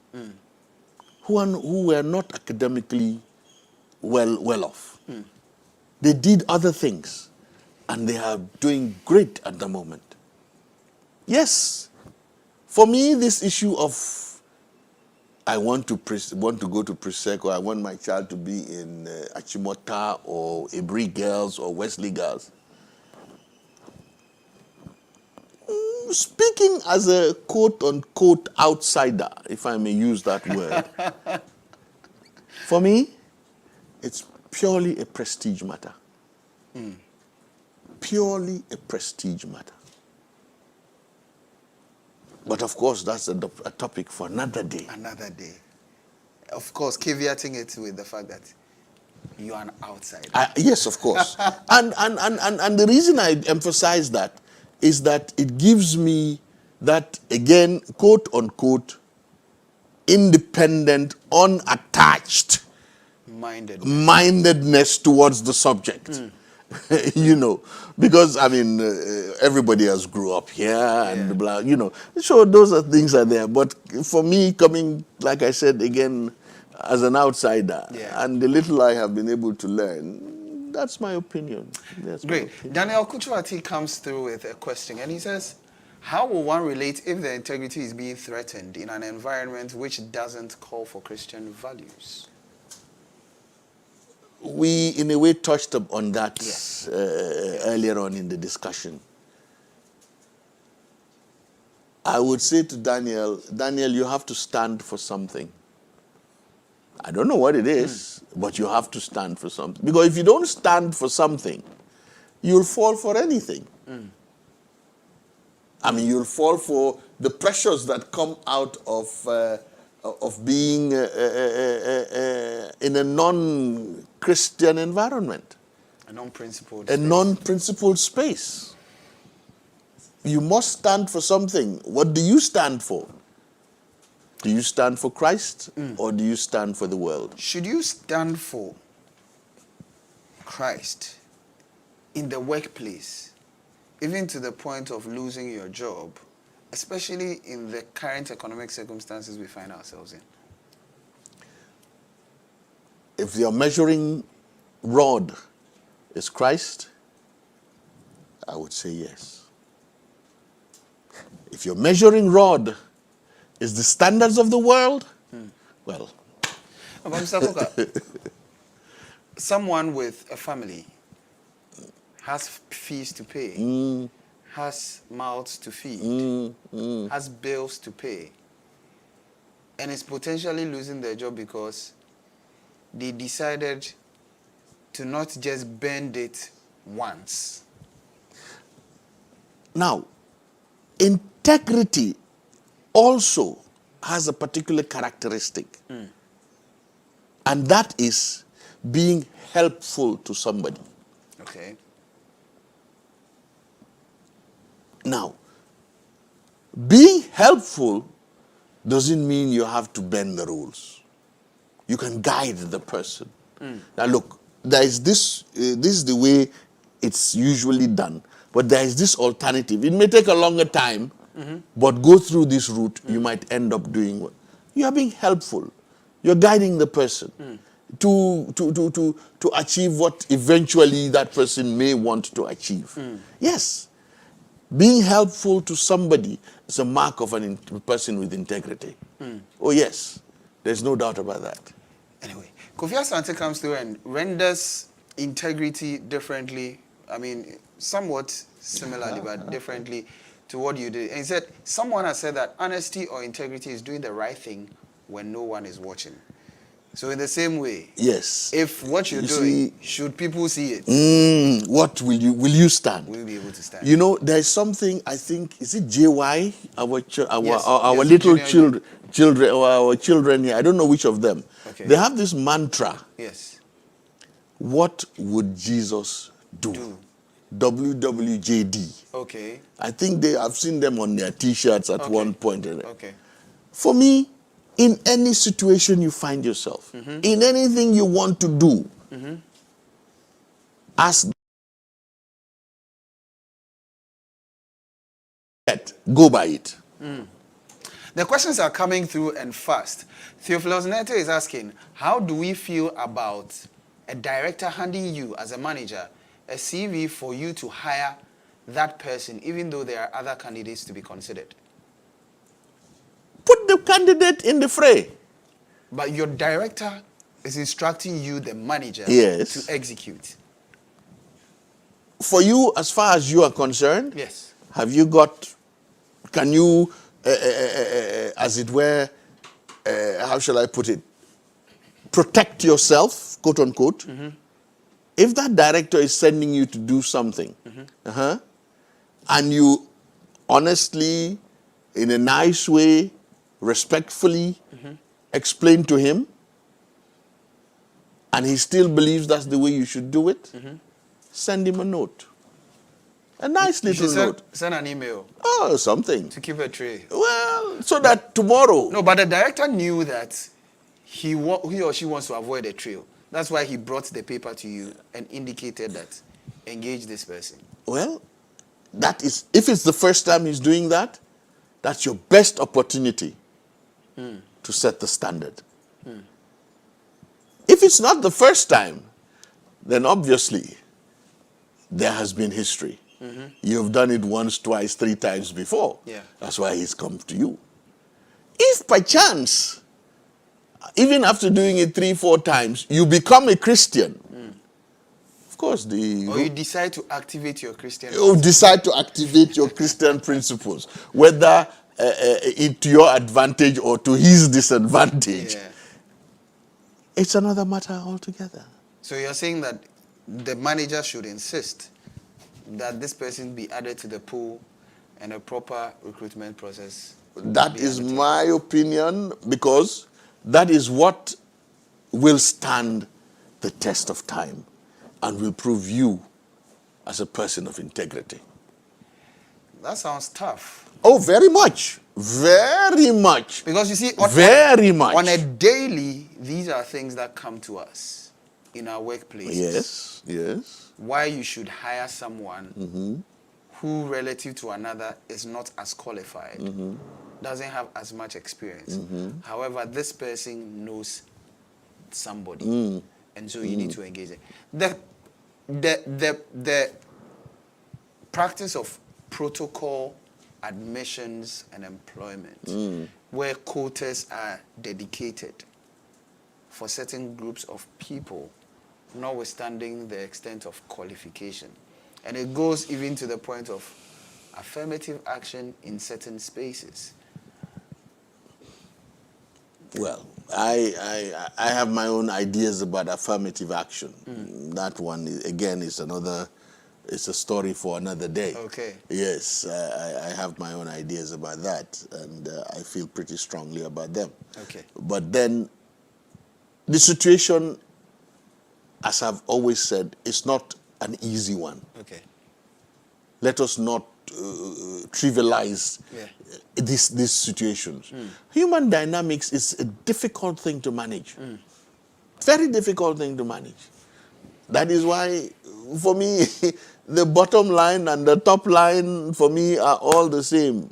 who were not academically well off. They did other things, and they are doing great at the moment. Yes, for me, this issue of I want to go to Prosecco. I want my child to be in Achimota or Ebri Girls or Wesley Girls. Speaking as a quote-unquote outsider, if I may use that word, for me, it's purely a prestige matter. Purely a prestige matter. But of course, that's a topic for another day. Another day. Of course, caveating it with the fact that you are an outsider. Yes, of course. and the reason I emphasize that is that it gives me that, again, quote unquote, independent, unattached mindedness towards the subject. You know, because I mean, everybody else grew up here and blah, you know. So those are things are there. But for me, coming, like I said again, as an outsider, and the little I have been able to learn, that's my opinion. That's great. My opinion. Daniel Kuchwati comes through with a question, and he says, how will one relate if the integrity is being threatened in an environment which doesn't call for Christian values? We, in a way, touched on that earlier on in the discussion. I would say to Daniel, you have to stand for something. I don't know what it is, but you have to stand for something. Because if you don't stand for something, you'll fall for anything. I mean, you'll fall for the pressures that come out of being in a non-Christian environment. A non-principled space. A non-principled space. You must stand for something. What do you stand for? Do you stand for Christ or do you stand for the world? Should you stand for Christ in the workplace, even to the point of losing your job, especially in the current economic circumstances we find ourselves in? If your measuring rod is Christ, I would say yes. If your measuring rod is the standards of the world, well. Mr. Koka, someone with a family has fees to pay, has mouths to feed, has bills to pay, and is potentially losing their job because they decided to not just bend it once. Now, integrity also has a particular characteristic, and that is being helpful to somebody. Okay. Now, being helpful doesn't mean you have to bend the rules. You can guide the person. Now look, there is this is the way it's usually done, but there is this alternative. It may take a longer time, but go through this route, you might end up doing what? You are being helpful. You're guiding the person to achieve what eventually that person may want to achieve. Yes. Being helpful to somebody is a mark of a person with integrity. Oh yes, there's no doubt about that. Anyway, Kofi Asante comes through and renders integrity differently. I mean, somewhat similarly, but differently to what you did. And he said, someone has said that honesty or integrity is doing the right thing when no one is watching. So in the same way, yes, if what you're doing, should people see it? What will you stand? Will you be able to stand? You know, there's something, I think, is it JY? Our yes, little children, our children here, I don't know which of them. Okay. They have this mantra. Yes. What would Jesus do? WWJD. Okay. I think I've seen them on their T-shirts at one point. Okay. For me, in any situation you find yourself, in anything you want to do, ask, go by it. The questions are coming through and fast. Theophilus Neto is asking, how do we feel about a director handing you, as a manager, a CV for you to hire that person, even though there are other candidates to be considered? Put the candidate in the fray. But your director is instructing you, the manager, Yes. to execute. For you, as far as you are concerned, Yes. have you got, can you, as it were, how shall I put it, protect yourself, quote unquote? If that director is sending you to do something, and you honestly, in a nice way, respectfully explain to him, and he still believes that's the way you should do it, send him a note. A nice You little should note. send an email Oh, something. to keep a trail. Well, so that tomorrow. No, but the director knew that he or she wants to avoid a trail. That's why he brought the paper to you and indicated that engage this person. Well, that is, if it's the first time he's doing that, that's your best opportunity to set the standard. If it's not the first time, then obviously there has been history. You've done it once, twice, 3 times before. Yeah. That's why he's come to you. If by chance, even after doing it 3, 4 times, you become a Christian, of course, Or you decide to activate your Christian. you decide to activate your Christian principles, whether to your advantage or to his disadvantage. Yeah. It's another matter altogether. So you're saying that the manager should insist that this person be added to the pool and a proper recruitment process. That is my opinion, because that is what will stand the test of time and will prove you as a person of integrity. That sounds tough. Oh, very much. Very much. Because you see, Very much. on a daily, these are things that come to us in our workplaces. Yes, yes. Why you should hire someone who, relative to another, is not as qualified, doesn't have as much experience. However, this person knows somebody, and so you need to engage them. The practice of protocol admissions and employment, where quotas are dedicated for certain groups of people, notwithstanding the extent of qualification. And it goes even to the point of affirmative action in certain spaces. Well, I have my own ideas about affirmative action. That one, again, is another, it's a story for another day. Okay. Yes, I have my own ideas about that, and I feel pretty strongly about them. Okay. But then, the situation, as I've always said, is not an easy one. Okay. Let us not trivialize these situations. Human dynamics is a difficult thing to manage. Very difficult thing to manage. That is why, for me, the bottom line and the top line, for me, are all the same.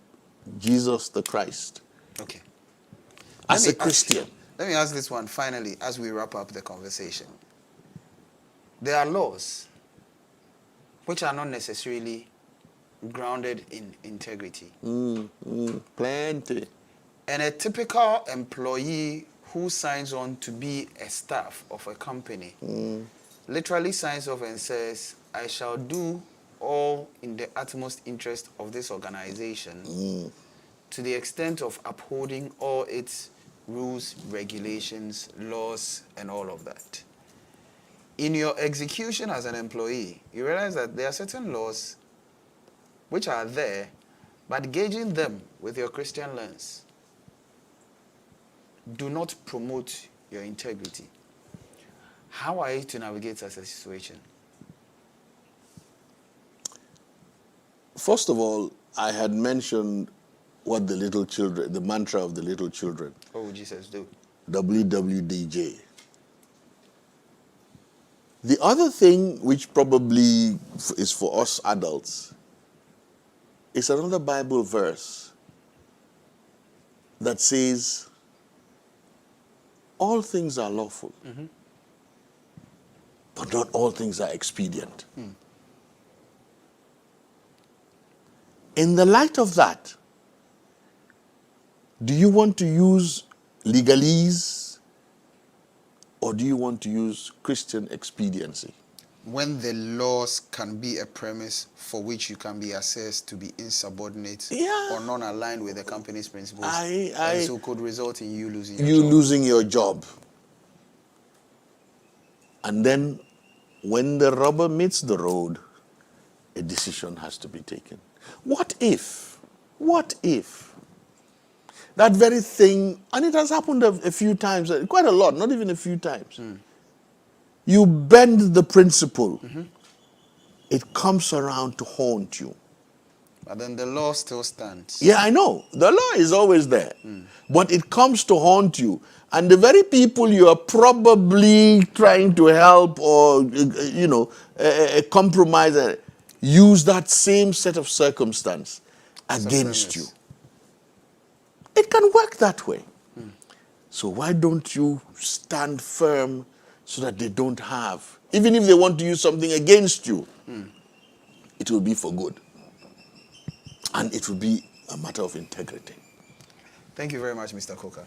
Jesus the Christ. Okay. As a Christian. Let me ask this one finally as we wrap up the conversation. There are laws which are not necessarily grounded in integrity. Plenty. And a typical employee who signs on to be a staff of a company literally signs off and says, I shall do all in the utmost interest of this organization to the extent of upholding all its rules, regulations, laws, and all of that. In your execution as an employee, you realize that there are certain laws which are there, but gauging them with your Christian lens do not promote your integrity. How are you to navigate such a situation? First of all, I had mentioned what the little children, the mantra of the little children. What would Jesus do? WWDJ. The other thing which probably is for us adults is another Bible verse that says, all things are lawful, but not all things are expedient. In the light of that, do you want to use legalese or do you want to use Christian expediency? When the laws can be a premise for which you can be assessed to be insubordinate or non-aligned with the company's principles, and so could result in you losing your job. Losing your job. And then when the rubber meets the road, a decision has to be taken. What if that very thing, and it has happened a few times, quite a lot, not even a few times. You bend the principle, it comes around to haunt you. But then the law still stands. Yeah, I know. The law is always there. But it comes to haunt you. And the very people you are probably trying to help or, compromise, use that same set of circumstance against you. It can work that way. So why don't you stand firm so that they don't have, even if they want to use something against you, it will be for good. And it will be a matter of integrity. Thank you very much, Mr. Coker.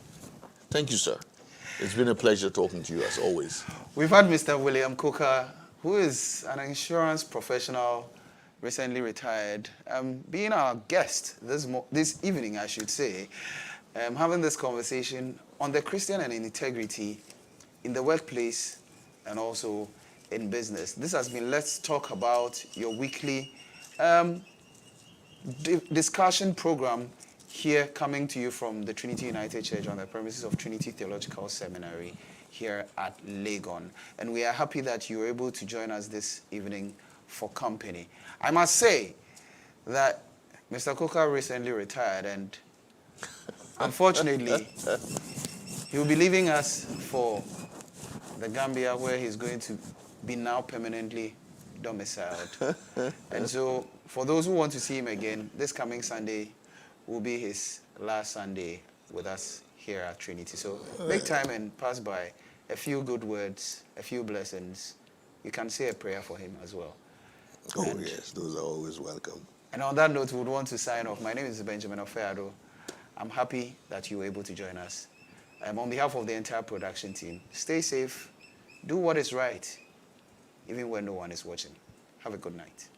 Thank you, sir. It's been a pleasure talking to you as always. We've had Mr. William Coker, who is an insurance professional, recently retired, being our guest this evening, I should say, having this conversation on the Christian and integrity in the workplace and also in business. This has been Let's Talk About, your weekly discussion program here, coming to you from the Trinity United Church on the premises of Trinity Theological Seminary here at Legon. And we are happy that you were able to join us this evening for company. I must say that Mr. Coker recently retired, and unfortunately, he will be leaving us for the Gambia, where he's going to be now permanently domiciled. And so, for those who want to see him again, this coming Sunday will be his last Sunday with us here at Trinity. So, make time and pass by a few good words, a few blessings. You can say a prayer for him as well. Oh, yes, those are always welcome. And on that note, we would want to sign off. My name is Benjamin Ofeado. I'm happy that you were able to join us. On behalf of the entire production team, stay safe, do what is right, even when no one is watching. Have a good night.